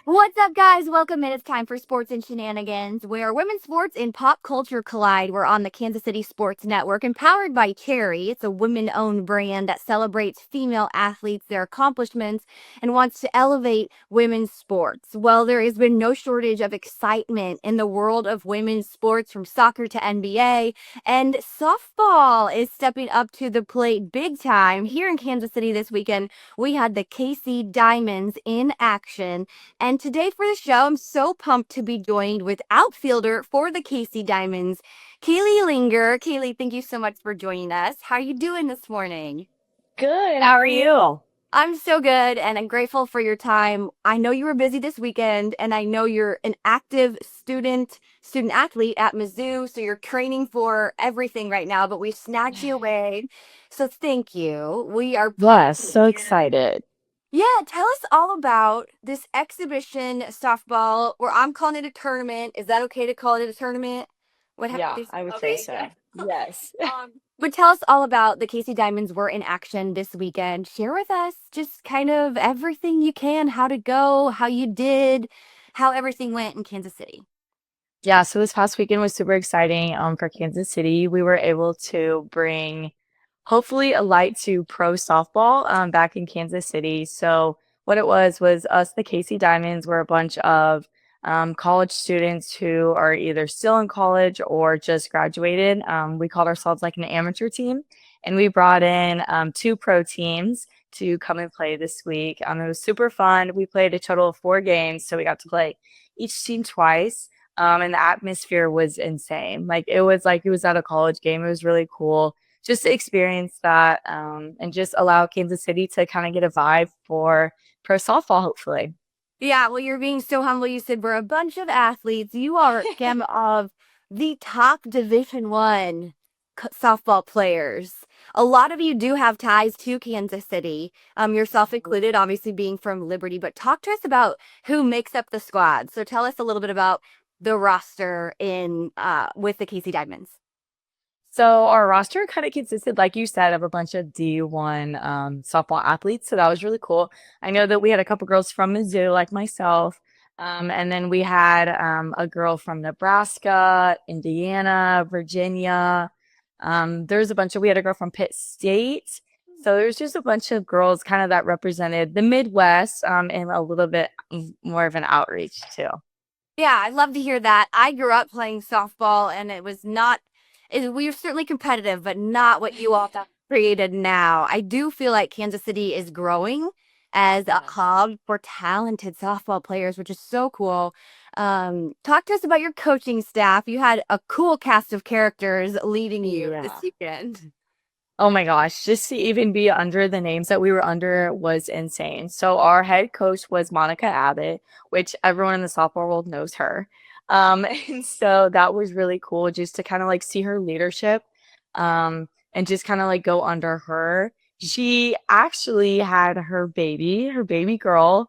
What's up, guys? Welcome in. It's time for Sports and Shenanigans, where women's sports and pop culture collide. We're on the Kansas City Sports Network, empowered by Cherry. It's a women owned brand that celebrates female athletes, their accomplishments, and wants to elevate women's sports. Well, there has been no shortage of excitement in the world of women's sports, from soccer to NBA, and softball is stepping up to the plate big time. Here in Kansas City this weekend, we had the KC Diamonds in action. And today for the show, I'm so pumped to be joined with outfielder for the KC Diamonds, Kayley Lenger. Kayley, thank you so much for joining us. How are you doing this morning? Good. How are you? I'm so good, and I'm grateful for your time. I know you were busy this weekend, and I know you're an active student athlete at MIZZOU, so you're training for everything right now, but we snagged you away. So thank you. We are pumped Yes, to so hear. excited. Yeah, tell us all about this exhibition softball, or I'm calling it a tournament. Is that okay to call it a tournament? What happened? Yeah, I would say Okay, so. good. Yes. But tell us all about the Casey Diamonds were in action this weekend. Share with us just kind of everything you can, how to go, how you did, how everything went in Kansas City. Yeah, so this past weekend was super exciting for Kansas City. We were able to bring hopefully a light to pro softball back in Kansas City. So what it was us, the Casey Diamonds, were a bunch of college students who are either still in college or just graduated. We called ourselves like an amateur team, and we brought in two pro teams to come and play this week. It was super fun. We played a total of 4 games, so we got to play each team twice. And the atmosphere was insane. Like it was at a college game. It was really cool just to experience that and just allow Kansas City to kind of get a vibe for pro softball, hopefully. Yeah, well, you're being so humble. You said we're a bunch of athletes. You are some of the top Division 1 softball players. A lot of you do have ties to Kansas City, yourself included, obviously being from Liberty. But talk to us about who makes up the squad. So tell us a little bit about the roster in with the KC Diamonds. So our roster kind of consisted, like you said, of a bunch of D1 softball athletes. So that was really cool. I know that we had a couple girls from Mizzou, like myself. And then we had a girl from Nebraska, Indiana, Virginia. We had a girl from Pitt State. So there's just a bunch of girls kind of that represented the Midwest and a little bit more of an outreach too. Yeah, I love to hear that. I grew up playing softball, and it was not, we were certainly competitive, but not what you all have created now. I do feel like Kansas City is growing as a Yes. hub for talented softball players, which is so cool. Talk to us about your coaching staff. You had a cool cast of characters leading you this Yeah. weekend. Oh my gosh, just to even be under the names that we were under was insane. So our head coach was Monica Abbott, which everyone in the softball world knows her. And so that was really cool just to kind of like see her leadership, and just kind of like go under her. She actually had her baby girl,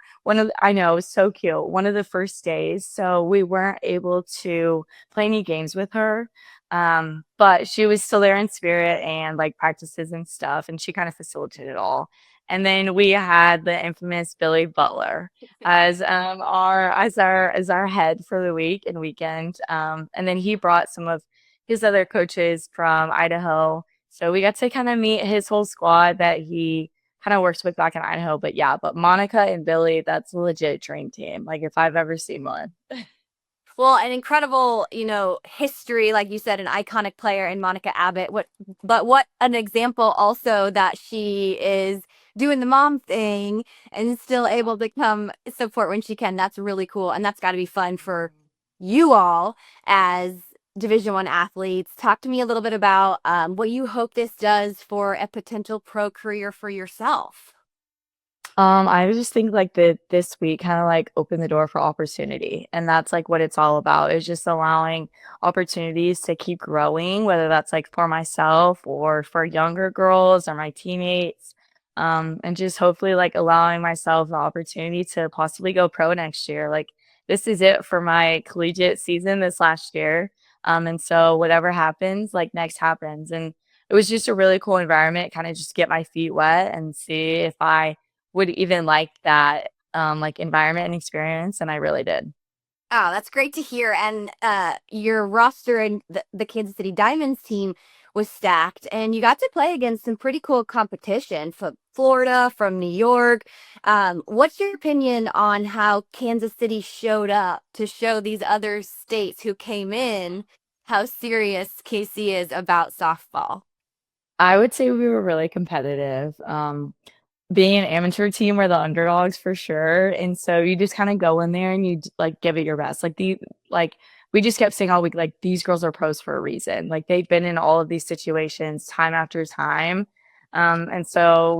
I know, it was so cute, one of the first days. So we weren't able to play any games with her. But she was still there in spirit and like practices and stuff, and she kind of facilitated it all. And then we had the infamous Billy Butler as our head for the week and weekend. And then he brought some of his other coaches from Idaho. So we got to kind of meet his whole squad that he kind of works with back in Idaho. But yeah, but Monica and Billy, that's a legit dream team. Like if I've ever seen one. Well, an incredible, history, like you said, an iconic player in Monica Abbott. What an example also that she is doing the mom thing and still able to come support when she can. That's really cool. And that's got to be fun for you all as Division 1 athletes. Talk to me a little bit about what you hope this does for a potential pro career for yourself. I just think like that this week kind of like opened the door for opportunity. And that's like what it's all about is just allowing opportunities to keep growing, whether that's like for myself or for younger girls or my teammates. And just hopefully like allowing myself the opportunity to possibly go pro next year. Like this is it for my collegiate season this last year. And so whatever happens, like next happens. And it was just a really cool environment, kind of just get my feet wet and see if I would even like that like environment and experience, and I really did. Oh, that's great to hear. And your roster and the Kansas City Diamonds team was stacked, and you got to play against some pretty cool competition from Florida, from New York. What's your opinion on how Kansas City showed up to show these other states who came in how serious KC is about softball? I would say we were really competitive. Being an amateur team, we're the underdogs for sure, and so you just kinda go in there and like, give it your best. Like, we just kept saying all week, like, "These girls are pros for a reason." Like, they've been in all of these situations time after time, and so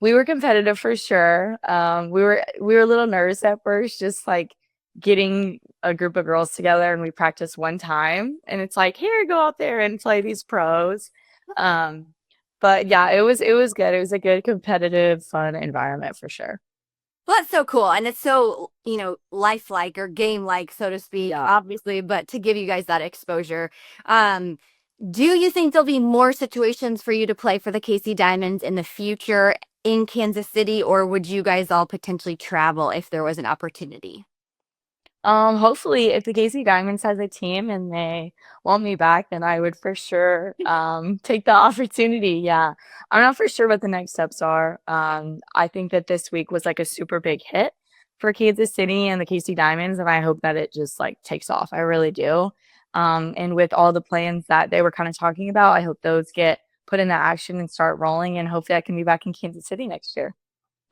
we were competitive for sure. We were a little nervous at first, just, like, getting a group of girls together, and we practiced one time, and it's like, "Here, go out there and play these pros." Um but yeah, it was good. It was a good competitive, fun environment for sure. Well, that's so cool. And it's so, lifelike or game-like, so to speak, Yeah. obviously, but to give you guys that exposure. Um, do you think there'll be more situations for you to play for the KC Diamonds in the future in Kansas City, or would you guys all potentially travel if there was an opportunity? Hopefully, if the KC Diamonds has a team and they want me back, then I would for sure, take the opportunity, yeah. I'm not for sure what the next steps are. I think that this week was, like, a super big hit for Kansas City and the KC Diamonds, and I hope that it just, like, takes off. I really do. And with all the plans that they were kinda talking about, I hope those get put into action and start rolling, and hopefully I can be back in Kansas City next year.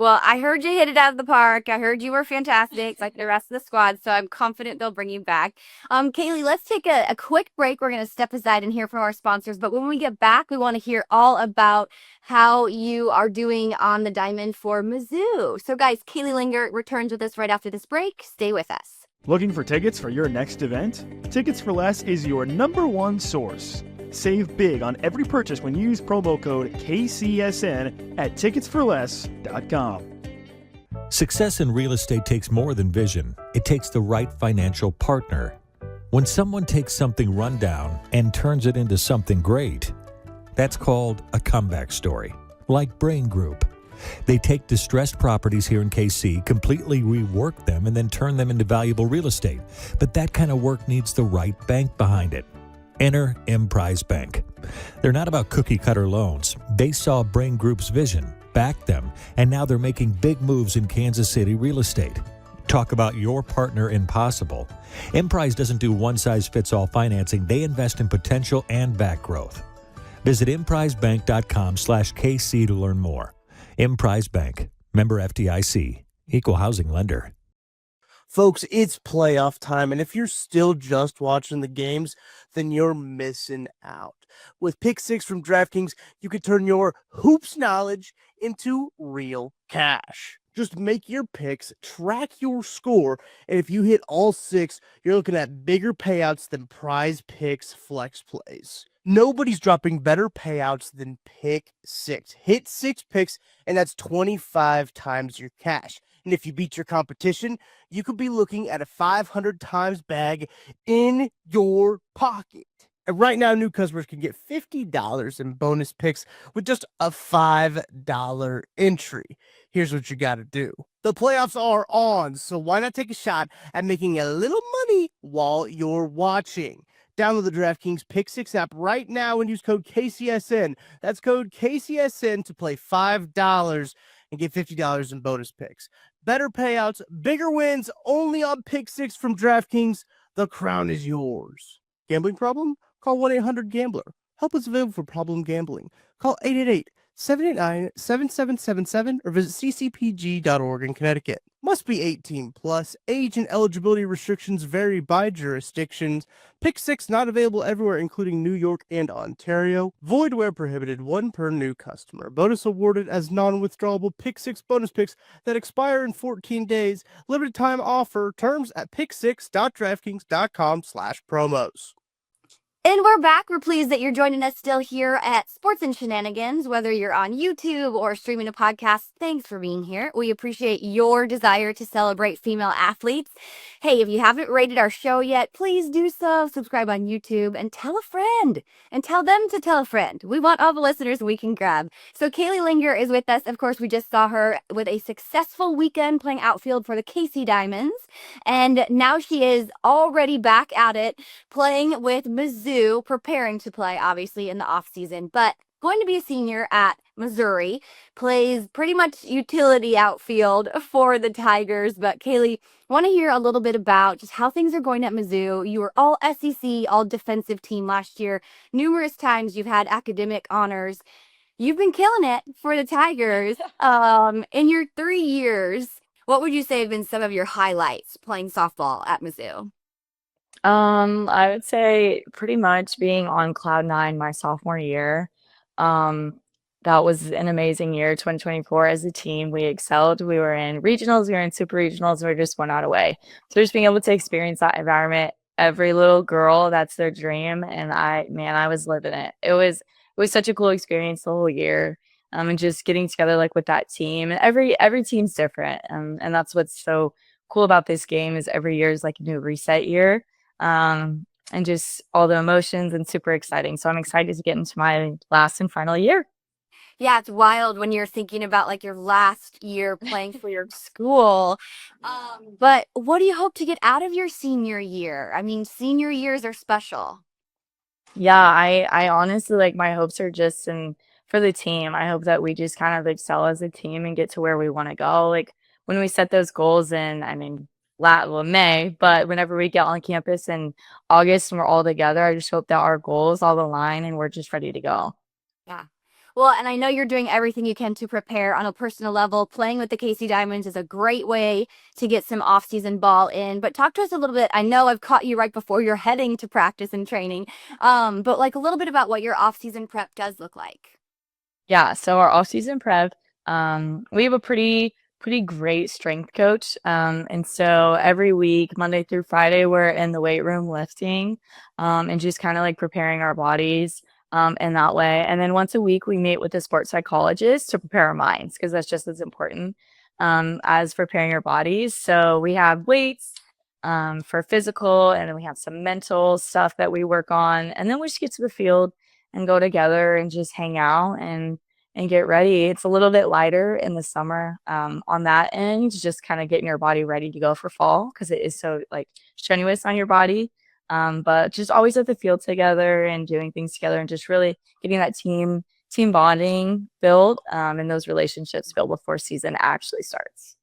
Well, I heard you hit it out of the park. I heard you were fantastic, like the rest of the squad. So I'm confident they'll bring you back. Kaylee, let's take a quick break. We're going to step aside and hear from our sponsors. But when we get back, we want to hear all about how you are doing on the diamond for MIZZOU. So, guys, Kayley Lenger returns with us right after this break. Stay with us. Looking for tickets for your next event? Tickets for Less is your #1 source. Save big on every purchase when you use promo code KCSN at ticketsforless.com. Success in real estate takes more than vision. It takes the right financial partner. When someone takes something rundown and turns it into something great, that's called a comeback story, like Brain Group. They take distressed properties here in KC, completely rework them, and then turn them into valuable real estate. But that kind of work needs the right bank behind it. Enter Emprise Bank. They're not about cookie-cutter loans. They saw Brain Group's vision, backed them, and now they're making big moves in Kansas City real estate. Talk about your partner in possible. Emprise doesn't do one-size-fits-all financing. They invest in potential and back growth. Visit emprisebank.com/KC to learn more. Emprise Bank. Member FDIC. Equal housing lender. Folks, it's playoff time, and if you're still just watching the games, then you're missing out. With Pick 6 from DraftKings, you can turn your hoops knowledge into real cash. Just make your picks, track your score, and if you hit all 6, you're looking at bigger payouts than Prize Picks flex plays. Nobody's dropping better payouts than Pick 6. Hit 6 picks, and that's 25 times your cash. And if you beat your competition, you could be looking at a 500 times bag in your pocket. And right now, new customers can get $50 in bonus picks with just a $5 entry. Here's what you got to do. The playoffs are on, so why not take a shot at making a little money while you're watching? Download the DraftKings Pick 6 app right now and use code KCSN. That's code KCSN to play $5 and get $50 in bonus picks. Better payouts, bigger wins, only on Pick 6 from DraftKings. The crown is yours. Gambling problem? Call 1-800-GAMBLER. Help is available for problem gambling. Call 888-789-7777 or visit ccpg.org in Connecticut. Must be 18 plus. Age and eligibility restrictions vary by jurisdictions. Pick 6 not available everywhere, including New York and Ontario. Void where prohibited. 1 per new customer. Bonus awarded as non-withdrawable Pick 6 bonus picks that expire in 14 days. Limited time offer. Terms at pick6.draftkings.com/promos. And we're back. We're pleased that you're joining us still here at Sports and Shenanigans, whether you're on YouTube or streaming a podcast. Thanks for being here. We appreciate your desire to celebrate female athletes. Hey, if you haven't rated our show yet, please do so. Subscribe on YouTube and tell a friend and tell them to tell a friend. We want all the listeners we can grab. So Kayley Lenger is with us. Of course, we just saw her with a successful weekend playing outfield for the KC Diamonds. And now she is already back at it, playing with MIZZOU, preparing to play, obviously, in the off season, but going to be a senior at Missouri, plays pretty much utility outfield for the Tigers. But Kayley, want to hear a little bit about just how things are going at MIZZOU. You were all SEC, all defensive team last year. Numerous times you've had academic honors. You've been killing it for the Tigers. In your 3 years, what would you say have been some of your highlights playing softball at MIZZOU? I would say pretty much being on cloud nine my sophomore year. Um, that was an amazing year, 2024 as a team. We excelled. We were in regionals, we were in super regionals, we just went out away. So just being able to experience that environment, every little girl, that's their dream. And I was living it. It was such a cool experience the whole year. And just getting together like with that team. And every team's different. And that's what's so cool about this game is every year is like a new reset year and just all the emotions and super exciting. So I'm excited to get into my last and final year. Yeah, it's wild when you're thinking about like your last year playing for your school. But what do you hope to get out of your senior year? I mean, senior years are special. Yeah, I honestly like my hopes are just in for the team. I hope that we just kind of excel as a team and get to where we want to go. Like when we set those goals in, I mean, May, but whenever we get on campus in August and we're all together, I just hope that our goals all align and we're just ready to go. Yeah. Well, and I know you're doing everything you can to prepare on a personal level. Playing with the KC Diamonds is a great way to get some off-season ball in. But talk to us a little bit. I know I've caught you right before you're heading to practice and training. But like a little bit about what your off-season prep does look like. Yeah, so our off-season prep, we have a pretty great strength coach. And so every week, Monday through Friday, we're in the weight room lifting, and just kind of like preparing our bodies, in that way. And then once a week, we meet with a sports psychologist to prepare our minds because that's just as important, as preparing our bodies. So we have weights, for physical, and then we have some mental stuff that we work on, and then we just get to the field and go together and just hang out and get ready. It's a little bit lighter in the summer, on that end, just kind of getting your body ready to go for fall because it is so like strenuous on your body. But just always at the field together and doing things together and just really getting that team bonding build, and those relationships built before season actually starts.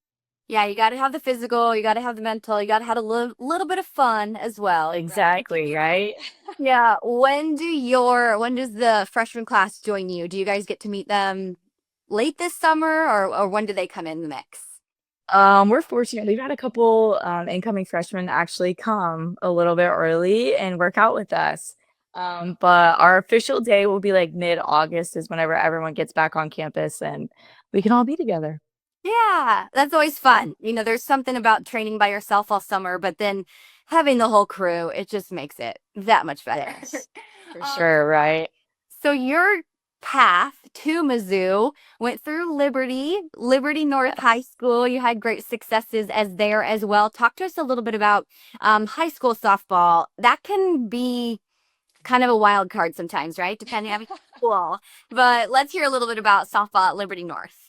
Yeah, you got to have the physical, you got to have the mental, you got to have a little bit of fun as well. Exactly, right? Yeah. When does the freshman class join you? Do you guys get to meet them late this summer or when do they come in the mix? We're fortunate. We've had a couple incoming freshmen actually come a little bit early and work out with us. But our official day will be like mid-August is whenever everyone gets back on campus and we can all be together. Yeah, that's always fun. You know, there's something about training by yourself all summer, but then having the whole crew, it just makes it that much better. Yes, for sure, right? So your path to Mizzou went through Liberty North High School. You had great successes as there as well. Talk to us a little bit about high school softball. That can be kind of a wild card sometimes, right? Depending on school. But let's hear a little bit about softball at Liberty North.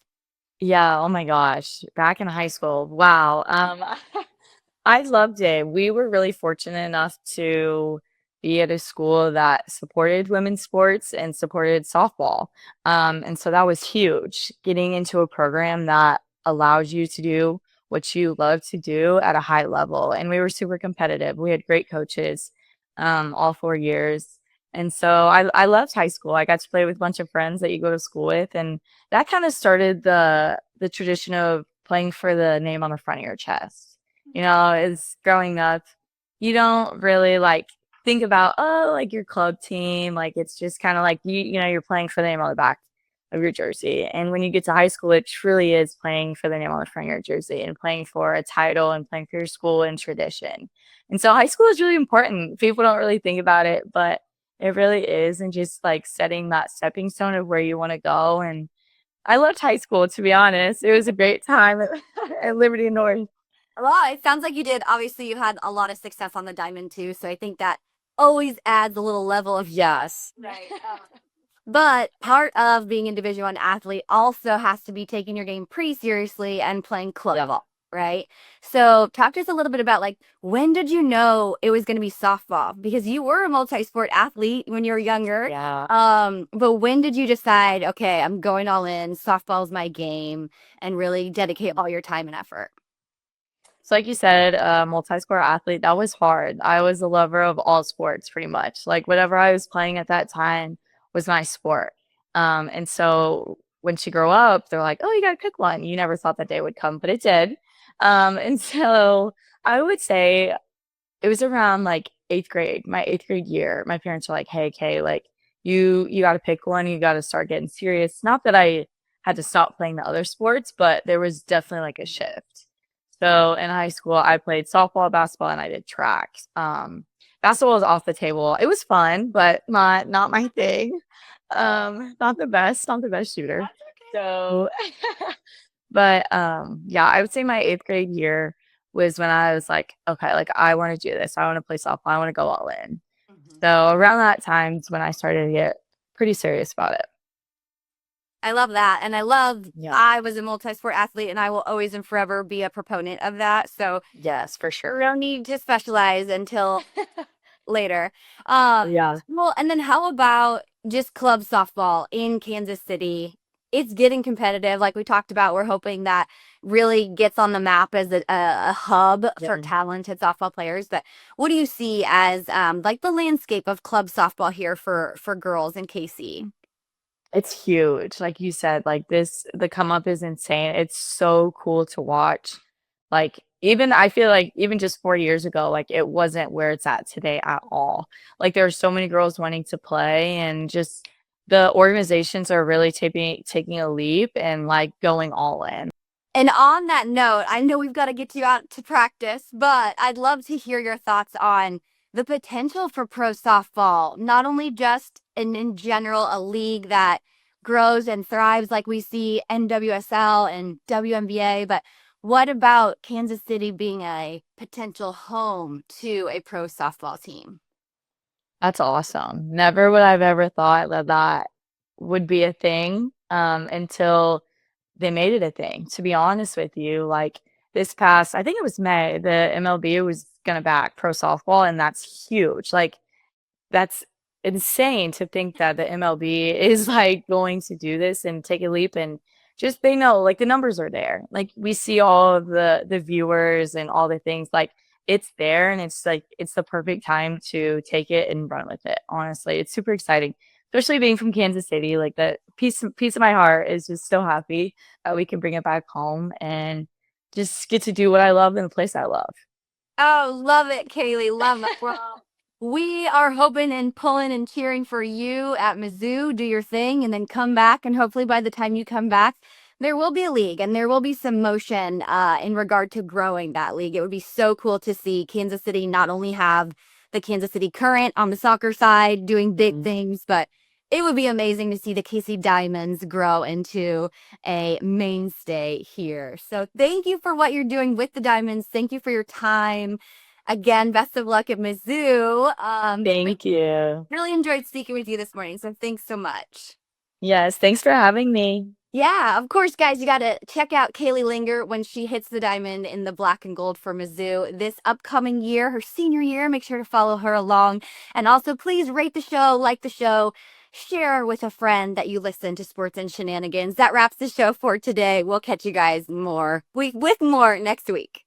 Yeah, oh my gosh. Back in high school. Wow. I loved it. We were really fortunate enough to be at a school that supported women's sports and supported softball. And so that was huge. Getting into a program that allows you to do what you love to do at a high level. And we were super competitive. We had great coaches, all 4 years. And so I loved high school. I got to play with a bunch of friends that you go to school with. And that kind of started the tradition of playing for the name on the front of your chest. You know, is growing up, you don't really like think about, oh, like your club team. Like it's just kind of like you know, you're playing for the name on the back of your jersey. And when you get to high school, it truly is playing for the name on the front of your jersey and playing for a title and playing for your school and tradition. And so high school is really important. People don't really think about it, but It really is, and just, like, setting that stepping stone of where you wanna go, and I loved high school, to be honest. It was a great time at Liberty North. Well, it sounds like you did. Obviously, you had a lot of success on the diamond too, so I think that always adds a little level of Yes. right. But part of being a Division One athlete also has to be taking your game pretty seriously and playing club Yeah. ball, right? So talk to us a little bit about like when did you know it was going to be softball? Because you were a multi-sport athlete when you were younger. Yeah. But when did you decide, okay, I'm going all in, softball's my game, and really dedicate all your time and effort? So like you said, multi-sport athlete, that was hard. I was a lover of all sports pretty much. Like whatever I was playing at that time was my sport. And so once you grow up, they're like, oh, you got to pick one. You never thought that day would come, but it did. And so I would say it was around like eighth grade, my eighth grade year. My parents were like, hey, Kay, like you got to pick one. You got to start getting serious. Not that I had to stop playing the other sports, but there was definitely like a shift. So in high school, I played softball, basketball, and I did track. Basketball was off the table. It was fun, but not my thing. Not the best shooter. So, but yeah, I would say my eighth grade year was when I was like, okay, like I want to do this. I want to play softball. I want to go all in. So around that time is when I started to get pretty serious about it. I love that. And I love, Yeah. I was a multi-sport athlete and I will always and forever be a proponent of that. So Yes, for we sure. don't need to specialize until later. Yeah. Well, and then how about just club softball in Kansas City? It's getting competitive. Like we talked about, we're hoping that really gets on the map as a hub for Yeah. talented softball players. But what do you see as like the landscape of club softball here for girls in KC? It's huge. Like you said, like the come up is insane. It's so cool to watch. Like even I feel like even just 4 years ago, like it wasn't where it's at today at all. Like there are so many girls wanting to play and just the organizations are really taking a leap and like going all in. And on that note, I know we've got to get you out to practice, but I'd love to hear your thoughts on the potential for pro softball, not only just in general, a league that grows and thrives like we see NWSL and WNBA, but what about Kansas City being a potential home to a pro softball team? That's awesome. Never would I've ever thought that that would be a thing until they made it a thing. To be honest with you, like this past, I think it was May, the MLB was gonna back pro softball, and that's huge. Like that's insane to think that the MLB is like going to do this and take a leap and just they know like the numbers are there. Like we see all of the viewers and all the things like it's there and it's like it's the perfect time to take it and run with it. Honestly, it's super exciting. Especially being from Kansas City, like the piece of my heart is just so happy that we can bring it back home and just get to do what I love in the place I love. Oh, love it, Kaylee. Love it. Well, we are hoping and pulling and cheering for you at MIZZOU. Do your thing and then come back. And hopefully by the time you come back, there will be a league and there will be some motion in regard to growing that league. It would be so cool to see Kansas City not only have the Kansas City Current on the soccer side doing big things, but it would be amazing to see the KC Diamonds grow into a mainstay here. So thank you for what you're doing with the Diamonds. Thank you for your time. Again, best of luck at MIZZOU. Thank you. Really enjoyed speaking with you this morning, so thanks so much. Yes, thanks for having me. Yeah, of course, guys, you got to check out Kayley Lenger when she hits the diamond in the black and gold for MIZZOU this upcoming year, her senior year. Make sure to follow her along. And also, please rate the show, like the show, share with a friend that you listen to Sports and Shenanigans. That wraps the show for today. We'll catch you guys with more next week.